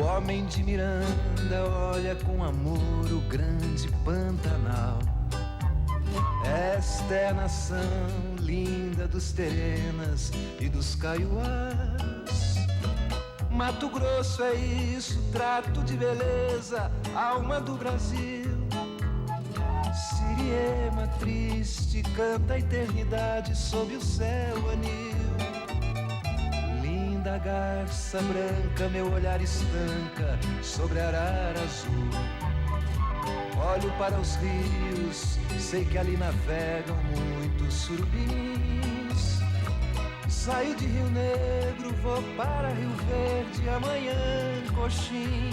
homem de Miranda olha com amor o grande Pantanal. Esta é a nação linda dos Terenas e dos Kaiowás. Mato Grosso é isso, trato de beleza, alma do Brasil. Siriema triste canta a eternidade sob o céu anil. Linda garça branca, meu olhar estanca sobre a arara azul. Olho para os rios, sei que ali navegam muitos surubins. Saio de Rio Negro, vou para Rio Verde, amanhã Coxim.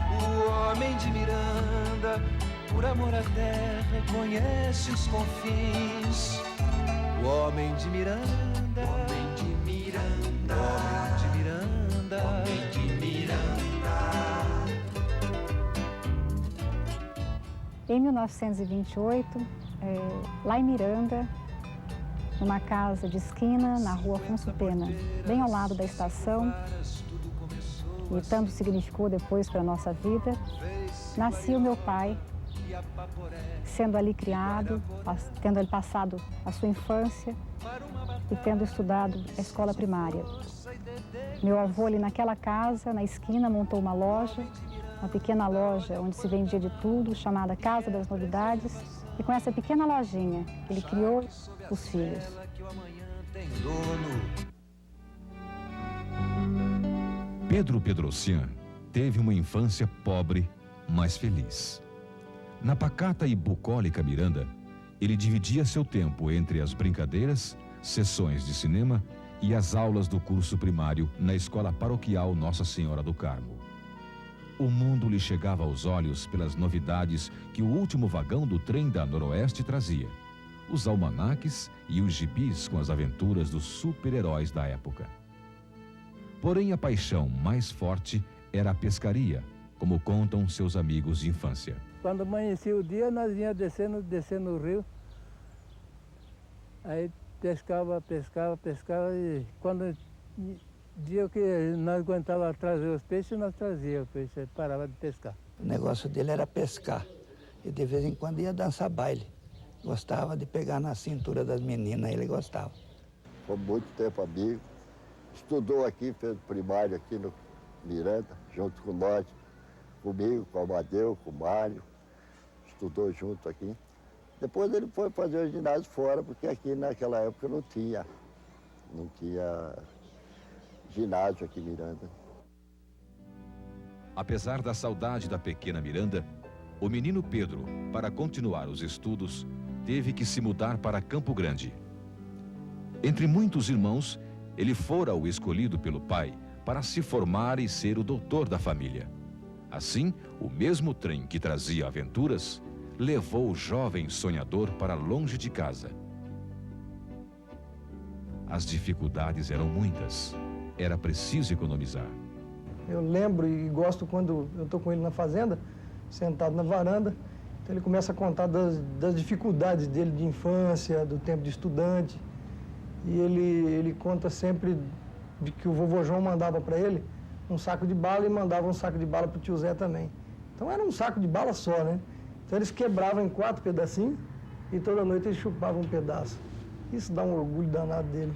O homem de Miranda, por amor à terra, conhece os confins. O homem de Miranda, homem de Miranda, homem de Miranda, homem de Miranda. Em 1928, lá em Miranda, numa casa de esquina, na rua Afonso Pena, bem ao lado da estação, e tanto significou depois para a nossa vida, nascia o meu pai, sendo ali criado, tendo ele passado a sua infância e tendo estudado a escola primária. Meu avô ali naquela casa, na esquina, montou uma loja, uma pequena loja onde se vendia de tudo, chamada Casa das Novidades, e com essa pequena lojinha ele criou os filhos. Pedro Pedrocian teve uma infância pobre, mas feliz. Na pacata e bucólica Miranda, ele dividia seu tempo entre as brincadeiras, sessões de cinema e as aulas do curso primário na escola paroquial Nossa Senhora do Carmo. O mundo lhe chegava aos olhos pelas novidades que o último vagão do trem da Noroeste trazia, os almanaques e os gibis com as aventuras dos super-heróis da época. Porém, a paixão mais forte era a pescaria, como contam seus amigos de infância. Quando amanhecia o dia, nós íamos descendo o rio. Aí pescava, e quando dia que nós aguentava trazer os peixes, nós trazíamos o peixe, parava de pescar. O negócio dele era pescar e de vez em quando ia dançar baile. Gostava de pegar na cintura das meninas, ele gostava. Foi muito tempo amigo. Estudou aqui, fez primário aqui no Miranda, junto com nós, comigo, com o Amadeu, com o Mário. Estudou junto aqui. Depois ele foi fazer o ginásio fora, porque aqui naquela época não tinha ginásio aqui em Miranda. Apesar da saudade da pequena Miranda, o menino Pedro, para continuar os estudos, teve que se mudar para Campo Grande. Entre muitos irmãos, ele fora o escolhido pelo pai para se formar e ser o doutor da família. Assim, o mesmo trem que trazia aventuras levou o jovem sonhador para longe de casa. As dificuldades eram muitas. Era preciso economizar. Eu lembro e gosto quando eu estou com ele na fazenda, sentado na varanda, então ele começa a contar das dificuldades dele de infância, do tempo de estudante. E ele conta sempre de que o vovô João mandava para ele um saco de bala e mandava um saco de bala para o tio Zé também. Então era um saco de bala só, né? Então eles quebravam em 4 pedacinhos e toda noite eles chupavam um pedaço. Isso dá um orgulho danado dele.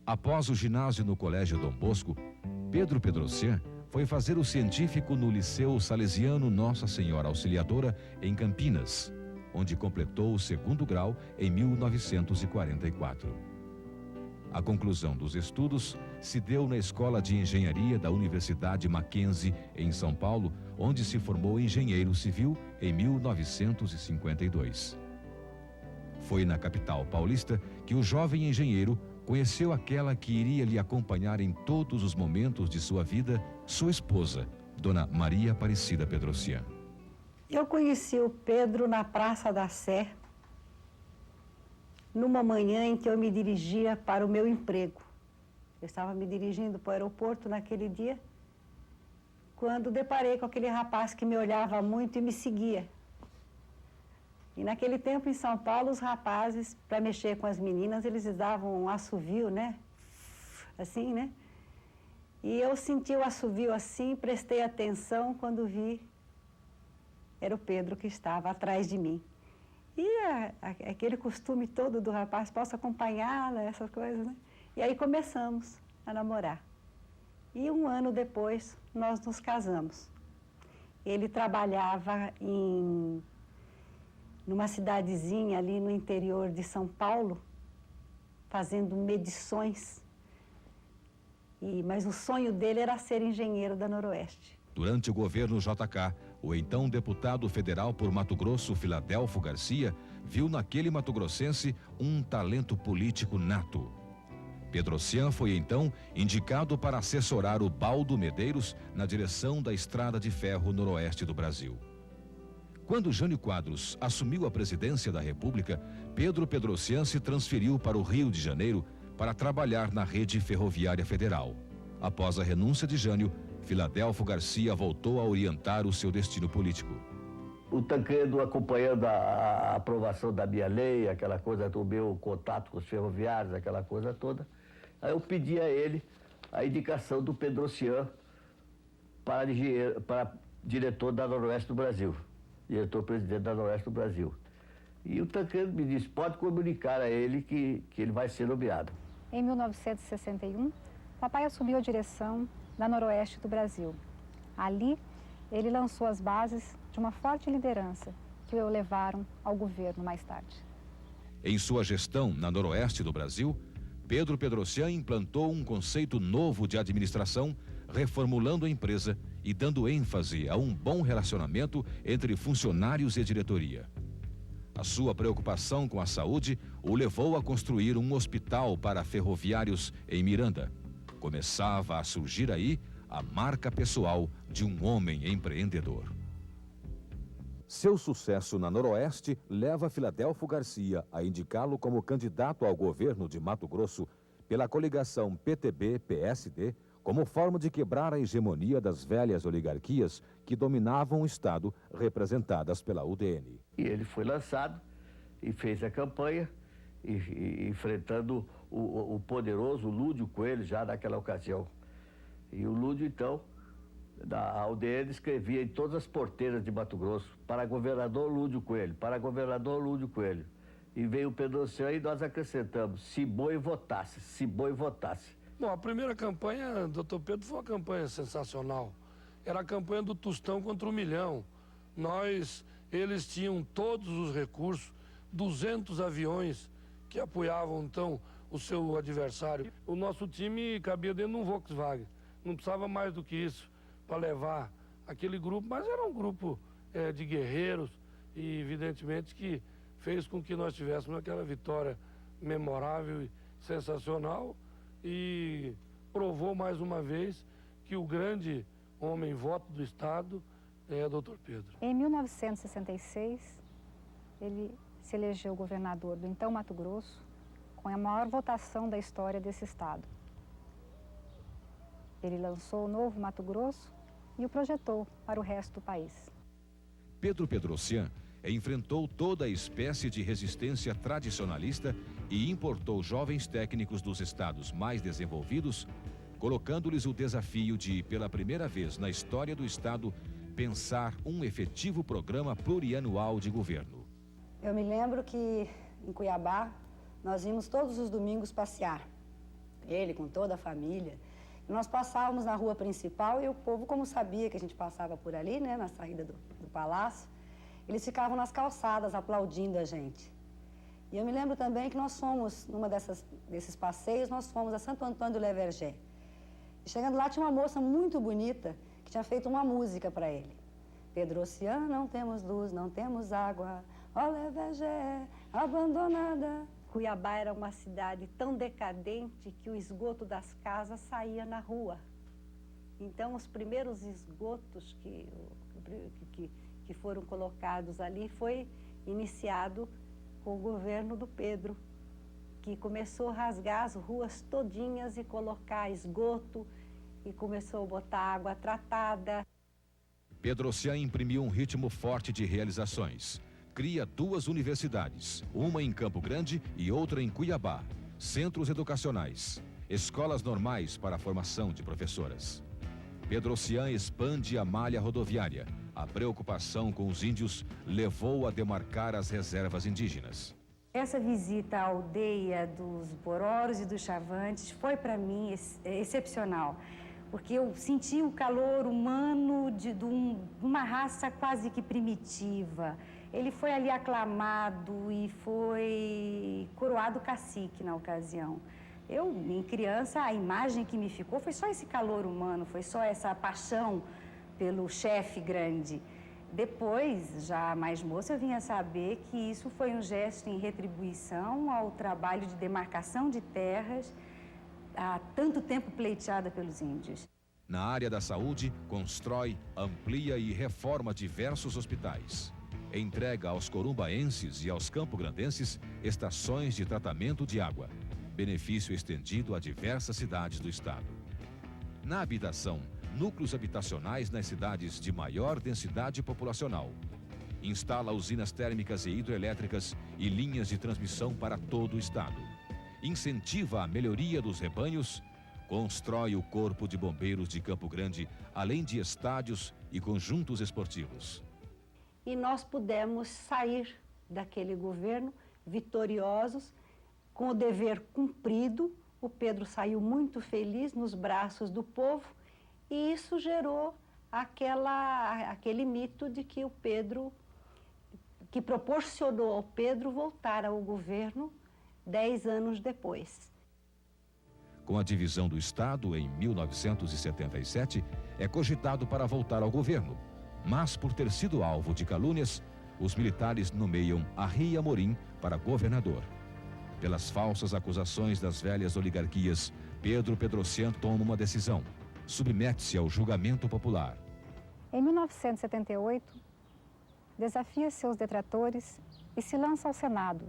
Após o ginásio no Colégio Dom Bosco, Pedro Pedrocian foi fazer o científico no Liceu Salesiano Nossa Senhora Auxiliadora, em Campinas, onde completou o 2º grau em 1944. A conclusão dos estudos se deu na Escola de Engenharia da Universidade Mackenzie, em São Paulo, onde se formou engenheiro civil em 1952. Foi na capital paulista que o jovem engenheiro conheceu aquela que iria lhe acompanhar em todos os momentos de sua vida, sua esposa, Dona Maria Aparecida Pedrocian. Eu conheci o Pedro na Praça da Sé, numa manhã em que eu me dirigia para o meu emprego. Eu estava me dirigindo para o aeroporto naquele dia, quando deparei com aquele rapaz que me olhava muito e me seguia. E naquele tempo, em São Paulo, os rapazes, para mexer com as meninas, eles davam um assovio, né? Assim, né? E eu senti o assovio assim, prestei atenção, quando vi, era o Pedro que estava atrás de mim. E aquele costume todo do rapaz, posso acompanhá-la, essas coisas, né? E aí começamos a namorar. E 1 ano depois, nós nos casamos. Ele trabalhava numa cidadezinha ali no interior de São Paulo, fazendo medições. Mas o sonho dele era ser engenheiro da Noroeste. Durante o governo JK, o então deputado federal por Mato Grosso, Filadelfo Garcia, viu naquele matogrossense um talento político nato. Pedrocian foi então indicado para assessorar o Baldo Medeiros na direção da Estrada de Ferro Noroeste do Brasil. Quando Jânio Quadros assumiu a presidência da República, Pedro Pedrocian se transferiu para o Rio de Janeiro para trabalhar na rede ferroviária federal. Após a renúncia de Jânio, Filadelfo Garcia voltou a orientar o seu destino político. O Tancredo acompanhando a aprovação da minha lei, aquela coisa do meu contato com os ferroviários, aquela coisa toda. Aí eu pedi a ele a indicação do Pedrocian para diretor da Noroeste do Brasil, diretor-presidente da Noroeste do Brasil. E o Tancredo me disse, pode comunicar a ele que ele vai ser nomeado. Em 1961, papai assumiu a direção da Noroeste do Brasil. Ali, ele lançou as bases de uma forte liderança que o levaram ao governo mais tarde. Em sua gestão na Noroeste do Brasil, Pedro Pedrocian implantou um conceito novo de administração, reformulando a empresa e dando ênfase a um bom relacionamento entre funcionários e diretoria. A sua preocupação com a saúde o levou a construir um hospital para ferroviários em Miranda. Começava a surgir aí a marca pessoal de um homem empreendedor. Seu sucesso na Noroeste leva Filadelfo Garcia a indicá-lo como candidato ao governo de Mato Grosso pela coligação PTB-PSD, como forma de quebrar a hegemonia das velhas oligarquias que dominavam o Estado, representadas pela UDN. E ele foi lançado e fez a campanha, enfrentando o poderoso Lúdio Coelho já naquela ocasião. E o Lúdio, então, da UDN, escrevia em todas as porteiras de Mato Grosso, para governador Lúdio Coelho, para governador Lúdio Coelho. E veio o Pedrocian e nós acrescentamos, se boi votasse, se boi votasse. Bom, a primeira campanha, doutor Pedro, foi uma campanha sensacional. Era a campanha do Tostão contra o Milhão. Eles tinham todos os recursos, 200 aviões que apoiavam, então, o seu adversário. O nosso time cabia dentro de um Volkswagen. Não precisava mais do que isso para levar aquele grupo, mas era um grupo de guerreiros e, evidentemente, que fez com que nós tivéssemos aquela vitória memorável e sensacional e provou mais uma vez que o grande homem voto do Estado é o doutor Pedro. Em 1966, ele se elegeu governador do então Mato Grosso com a maior votação da história desse estado. Ele lançou o novo Mato Grosso e o projetou para o resto do país. Pedro Pedrocian enfrentou toda a espécie de resistência tradicionalista e importou jovens técnicos dos estados mais desenvolvidos, colocando-lhes o desafio de, pela primeira vez na história do estado, pensar um efetivo programa plurianual de governo. Eu me lembro que em Cuiabá nós íamos todos os domingos passear, ele com toda a família. Nós passávamos na rua principal e o povo, como sabia que a gente passava por ali, né, na saída do palácio, eles ficavam nas calçadas aplaudindo a gente. E eu me lembro também que nós fomos, desses passeios, nós fomos a Santo Antônio do Levergé. E chegando lá tinha uma moça muito bonita que tinha feito uma música para ele. Pedrocian, não temos luz, não temos água, ó Levergé, abandonada. Cuiabá era uma cidade tão decadente que o esgoto das casas saía na rua. Então, os primeiros esgotos que foram colocados ali foi iniciado com o governo do Pedro, que começou a rasgar as ruas todinhas e colocar esgoto e começou a botar água tratada. Pedrocian imprimiu um ritmo forte de realizações. Cria 2 universidades, uma em Campo Grande e outra em Cuiabá, centros educacionais. escolas normais para a formação de professoras. Pedrocian expande a malha rodoviária. A preocupação com os índios levou a demarcar as reservas indígenas. Essa visita à aldeia dos Bororos e dos Chavantes foi para mim excepcional, porque eu senti o calor humano de uma raça quase que primitiva. Ele foi ali aclamado e foi coroado cacique na ocasião. Eu, em criança, a imagem que me ficou foi só esse calor humano, foi só essa paixão pelo chefe grande. Depois, já mais moça, eu vinha saber que isso foi um gesto em retribuição ao trabalho de demarcação de terras há tanto tempo pleiteada pelos índios. Na área da saúde, constrói, amplia e reforma diversos hospitais. Entrega aos corumbaenses e aos campograndenses estações de tratamento de água. Benefício estendido a diversas cidades do estado. Na habitação, núcleos habitacionais nas cidades de maior densidade populacional. Instala usinas térmicas e hidrelétricas e linhas de transmissão para todo o estado. Incentiva a melhoria dos rebanhos. Constrói o Corpo de Bombeiros de Campo Grande, além de estádios e conjuntos esportivos. E nós pudemos sair daquele governo vitoriosos, com o dever cumprido. O Pedro saiu muito feliz nos braços do povo e isso gerou aquele mito de que o Pedro, que proporcionou ao Pedro voltar ao governo 10 anos depois. Com a divisão do Estado em 1977, é cogitado para voltar ao governo. Mas, por ter sido alvo de calúnias, os militares nomeiam Arri Amorim para governador. Pelas falsas acusações das velhas oligarquias, Pedro Pedrocian toma uma decisão. Submete-se ao julgamento popular. Em 1978, desafia seus detratores e se lança ao Senado,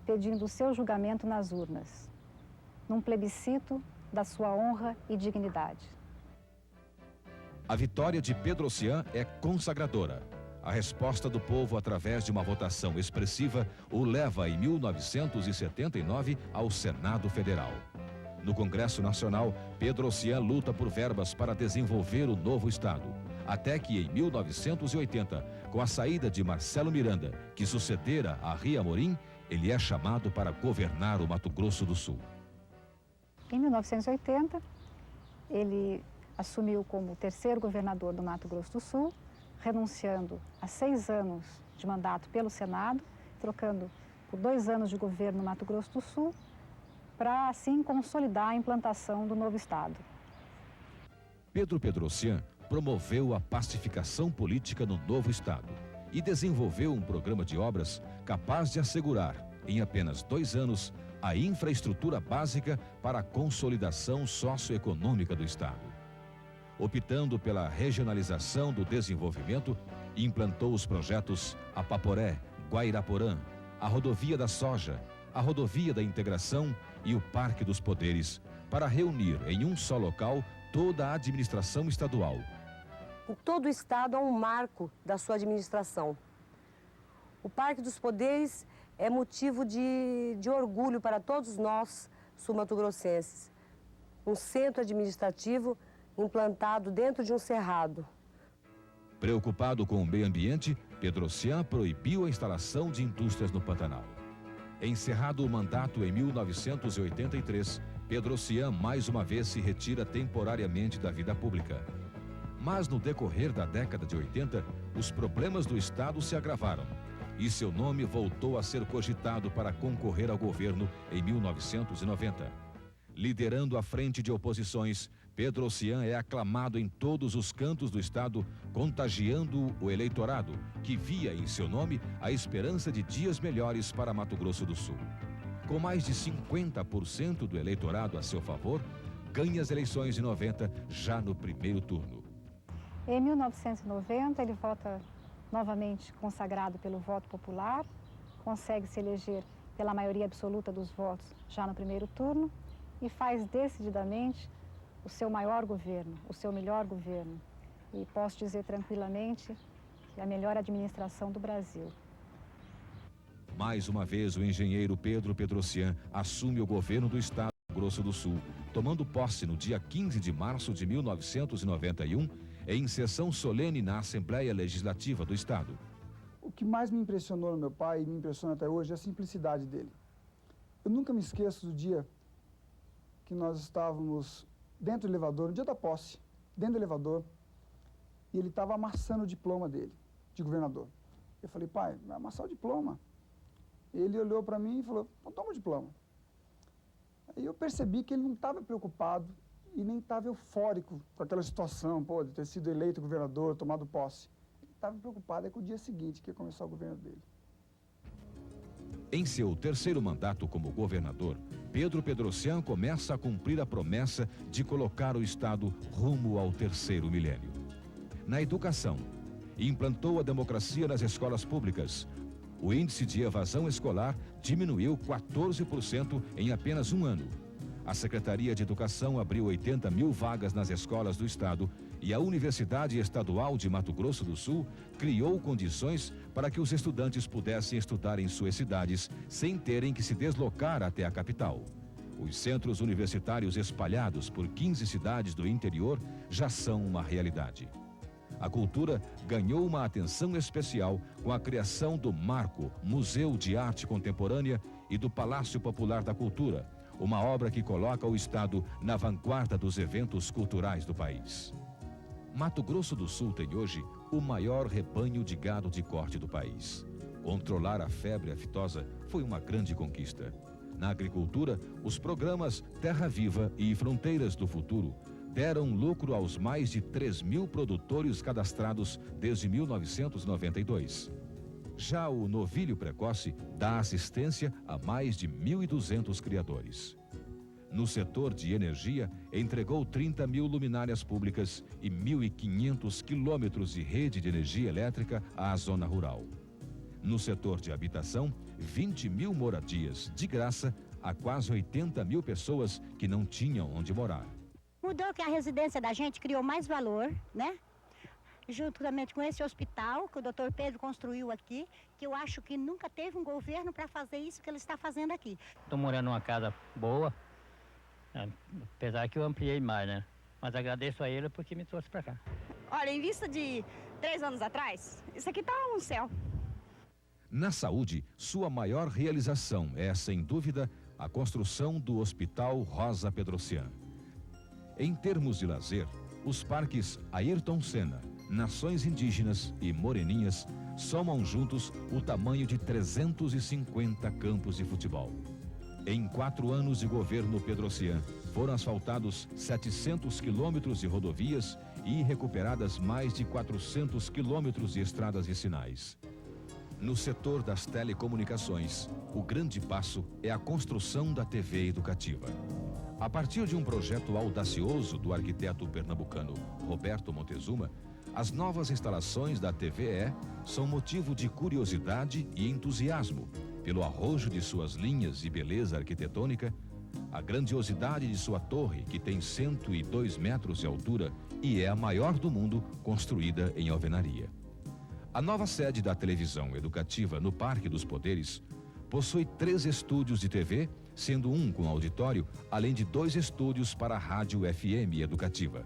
pedindo seu julgamento nas urnas, num plebiscito da sua honra e dignidade. A vitória de Pedrocian é consagradora. A resposta do povo através de uma votação expressiva o leva em 1979 ao Senado Federal. No Congresso Nacional, Pedrocian luta por verbas para desenvolver o novo estado. Até que em 1980, com a saída de Marcelo Miranda, que sucedera a Arri Amorim, ele é chamado para governar o Mato Grosso do Sul. Em 1980, ele assumiu como terceiro governador do Mato Grosso do Sul, renunciando a 6 anos de mandato pelo Senado, trocando por 2 anos de governo no Mato Grosso do Sul, para assim consolidar a implantação do novo estado. Pedro Pedrocian promoveu a pacificação política no novo estado e desenvolveu um programa de obras capaz de assegurar, em apenas 2 anos, a infraestrutura básica para a consolidação socioeconômica do estado. Optando pela regionalização do desenvolvimento, implantou os projetos Apaporé, Guairaporã, a Rodovia da Soja, a Rodovia da Integração e o Parque dos Poderes, para reunir em um só local toda a administração estadual. Todo o estado é um marco da sua administração. O Parque dos Poderes é motivo de orgulho para todos nós, sul-mato-grossenses. Um centro administrativo implantado dentro de um cerrado. Preocupado com o meio ambiente, Pedrocian proibiu a instalação de indústrias no Pantanal. Encerrado o mandato em 1983, Pedrocian mais uma vez se retira temporariamente da vida pública. Mas no decorrer da década de 80, os problemas do estado se agravaram e seu nome voltou a ser cogitado para concorrer ao governo em 1990. Liderando a frente de oposições, Pedrocian é aclamado em todos os cantos do estado, contagiando o eleitorado, que via em seu nome a esperança de dias melhores para Mato Grosso do Sul. Com mais de 50% do eleitorado a seu favor, ganha as eleições de 90 já no primeiro turno. Em 1990, ele volta novamente consagrado pelo voto popular, consegue se eleger pela maioria absoluta dos votos já no primeiro turno e faz decididamente o seu maior governo, o seu melhor governo. E posso dizer tranquilamente que é a melhor administração do Brasil. Mais uma vez, o engenheiro Pedro Pedrocian assume o governo do estado Grosso do Sul, tomando posse no dia 15 de março de 1991, em sessão solene na Assembleia Legislativa do Estado. O que mais me impressionou no meu pai, e me impressiona até hoje, é a simplicidade dele. Eu nunca me esqueço do dia que nós estávamos dentro do elevador, no dia da posse, dentro do elevador, e ele estava amassando o diploma dele, de governador. Eu falei, pai, vai amassar o diploma. Ele olhou para mim e falou, então toma o diploma. Aí eu percebi que ele não estava preocupado e nem estava eufórico com aquela situação, pô, de ter sido eleito governador, tomado posse. Ele estava preocupado com o dia seguinte, que ia começar o governo dele. Em seu terceiro mandato como governador, Pedro Pedrocian começa a cumprir a promessa de colocar o Estado rumo ao terceiro milênio. Na educação, implantou a democracia nas escolas públicas. O índice de evasão escolar diminuiu 14% em apenas um ano. A Secretaria de Educação abriu 80 mil vagas nas escolas do Estado e a Universidade Estadual de Mato Grosso do Sul criou condições para que os estudantes pudessem estudar em suas cidades sem terem que se deslocar até a capital. Os centros universitários espalhados por 15 cidades do interior já são uma realidade. A cultura ganhou uma atenção especial com a criação do Marco, Museu de Arte Contemporânea, e do Palácio Popular da Cultura, uma obra que coloca o Estado na vanguarda dos eventos culturais do país. Mato Grosso do Sul tem hoje o maior rebanho de gado de corte do país. Controlar a febre aftosa foi uma grande conquista. Na agricultura, os programas Terra Viva e Fronteiras do Futuro deram lucro aos mais de 3 mil produtores cadastrados desde 1992. Já o Novilho Precoce dá assistência a mais de 1.200 criadores. No setor de energia, entregou 30 mil luminárias públicas e 1.500 quilômetros de rede de energia elétrica à zona rural. No setor de habitação, 20 mil moradias de graça a quase 80 mil pessoas que não tinham onde morar. Mudou que a residência da gente criou mais valor, né? Juntamente com esse hospital que o doutor Pedro construiu aqui, que eu acho que nunca teve um governo para fazer isso que ele está fazendo aqui. Estou morando numa casa boa, apesar que eu ampliei mais, né? Mas agradeço a ele porque me trouxe para cá. Olha, em vista de 3 anos atrás, isso aqui tá um céu. Na saúde, sua maior realização é, sem dúvida, a construção do Hospital Rosa Pedrocian. Em termos de lazer, os parques Ayrton Senna, Nações Indígenas e Moreninhas somam juntos o tamanho de 350 campos de futebol. Em 4 anos de governo Pedrocian, foram asfaltados 700 quilômetros de rodovias e recuperadas mais de 400 quilômetros de estradas vicinais. No setor das telecomunicações, o grande passo é a construção da TV educativa. A partir de um projeto audacioso do arquiteto pernambucano Roberto Montezuma, as novas instalações da TVE são motivo de curiosidade e entusiasmo pelo arrojo de suas linhas e beleza arquitetônica, a grandiosidade de sua torre, que tem 102 metros de altura e é a maior do mundo, construída em alvenaria. A nova sede da televisão educativa no Parque dos Poderes possui 3 estúdios de TV, sendo um com auditório, além de 2 estúdios para a rádio FM educativa.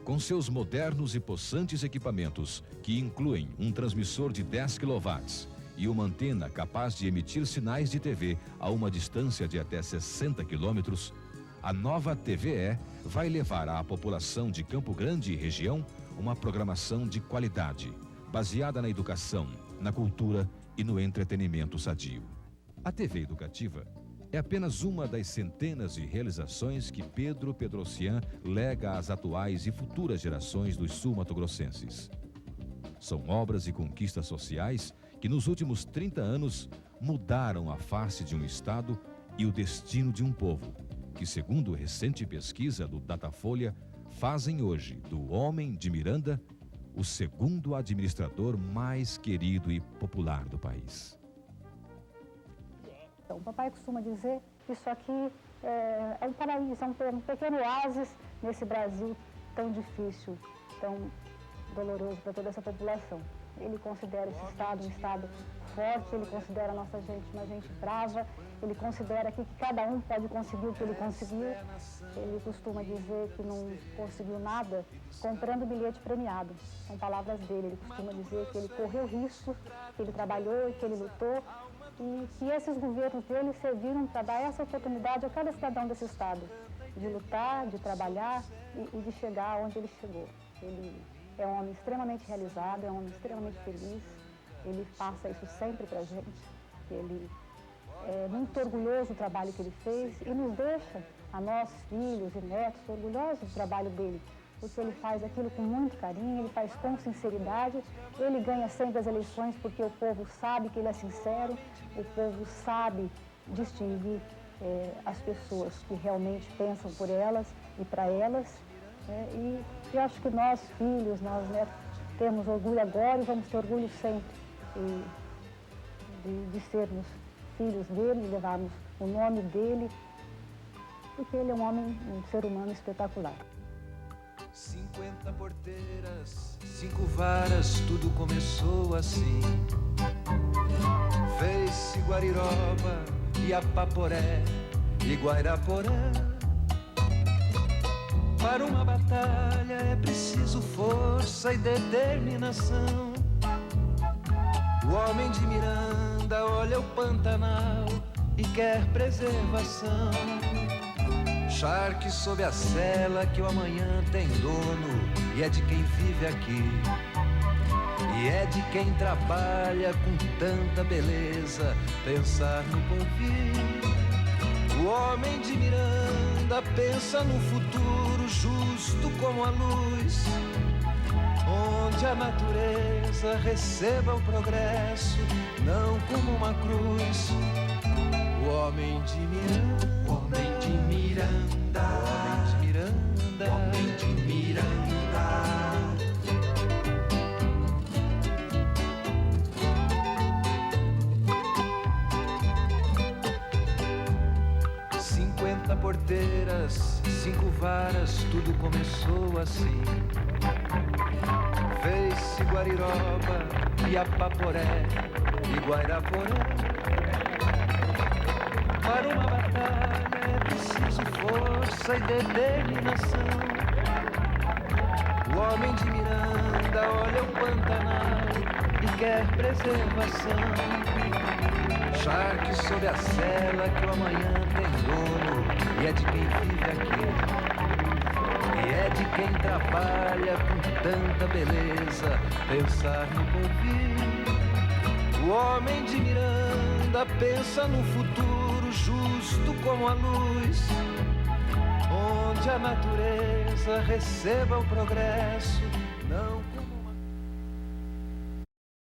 Com seus modernos e possantes equipamentos, que incluem um transmissor de 10 kW e uma antena capaz de emitir sinais de TV a uma distância de até 60 km, a nova TVE vai levar à população de Campo Grande e região uma programação de qualidade, baseada na educação, na cultura e no entretenimento sadio. A TV educativa é apenas uma das centenas de realizações que Pedro Pedrocian lega às atuais e futuras gerações dos sul-mato-grossenses. São obras e conquistas sociais que nos últimos 30 anos mudaram a face de um Estado e o destino de um povo, que, segundo recente pesquisa do Datafolha, fazem hoje do homem de Miranda o segundo administrador mais querido e popular do país. O papai costuma dizer que isso aqui é um paraíso, é um pequeno oásis nesse Brasil tão difícil, tão doloroso para toda essa população. Ele considera esse estado um estado forte, ele considera a nossa gente uma gente brava, ele considera aqui que cada um pode conseguir o que ele conseguiu. Ele costuma dizer que não conseguiu nada comprando bilhete premiado. São palavras dele. Ele costuma dizer que ele correu risco, que ele trabalhou e que ele lutou, e que esses governos dele serviram para dar essa oportunidade a cada cidadão desse estado, de lutar, de trabalhar e de chegar onde ele chegou. Ele é um homem extremamente realizado, é um homem extremamente feliz, ele passa isso sempre para a gente. Ele é muito orgulhoso do trabalho que ele fez e nos deixa, a nós, filhos e netos, orgulhosos do trabalho dele, porque ele faz aquilo com muito carinho, ele faz com sinceridade, ele ganha sempre as eleições porque o povo sabe que ele é sincero, o povo sabe distinguir as pessoas que realmente pensam por elas e para elas. E eu acho que nós, filhos, nós netos, temos orgulho agora e vamos ter orgulho sempre de sermos filhos dele, de levarmos o nome dele, porque ele é um homem, um ser humano espetacular. 50 porteiras, 5 varas, tudo começou assim. Fez-se Guariroba, Iapaporé e Guairaporé. Para uma batalha é preciso força e determinação. O homem de Miranda olha o Pantanal e quer preservação. Charque sob a cela que o amanhã tem dono e é de quem vive aqui. E é de quem trabalha com tanta beleza pensar no porvir. O homem de Miranda pensa no futuro justo como a luz, onde a natureza receba o progresso, não como uma cruz. O homem de Miranda, o homem de Miranda, o homem de Miranda, o homem de Miranda. 50 porteiras, 5 varas, tudo começou assim. Fez-se Guariroba, Iapaporé e Guairaporé. Para uma batalha é preciso força e determinação. O homem de Miranda olha o Pantanal e quer preservação. Charque sob a cela que o amanhã tem dono e é de quem vive aqui. E é de quem trabalha com tanta beleza pensar no porvir. O homem de Miranda pensa no futuro justo como a luz, onde a natureza receba o progresso, não como